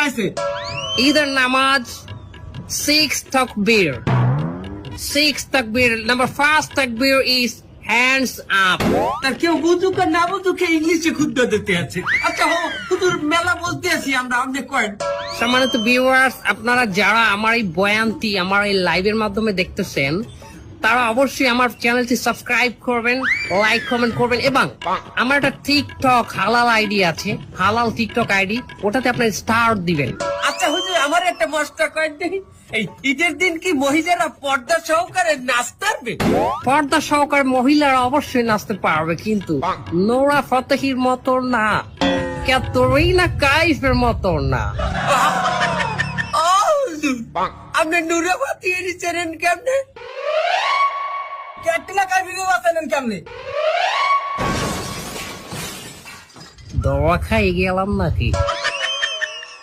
আছে ঈদের নামাজ 6 takbir. 6 takbir. Number 1st takbir is hands up. তার কেউ বুঝুক আর না বুঝুক ইংলিশে খুদ্ দিতে আছে। আচ্ছা হুজুর মেলা বলতে আছি আমরা আপনি কয়েন। সম্মানিত ভিউয়ার্স, আপনারা যারা আমার এই বয়ানটি আমার এই লাইভের মাধ্যমে দেখতেছেন তারা অবশ্যই আমার চ্যানেলটি সাবস্ক্রাইব করবেন, লাইক কমেন্ট করবেন এবং আমার একটা টিকটক হালাল আইডি আছে, হালাল টিকটক আইডি, ওটাতে আপনার স্টার দিবেন। আচ্ছা হুজুর আমার একটা মশলা কয়েন দেখি, এই ঈদের দিন কি মহিলারা পর্দা সহকারে নাচতে পারবে? পর্দা সহকারে মহিলারা অবশ্যই নাচতে পারবে, কিন্তু নোরা ফতেহির মতো না, ক্যাটরিনা কাইফের মতো না। ও হুজুর, আপনি নুরে ফাতিয়ে নিচ্ছেন কেমনে? ক্যাটরিনা কাইফকে বাঁচালেন কেমনে? দোয়া খাই গেলাম নাকি?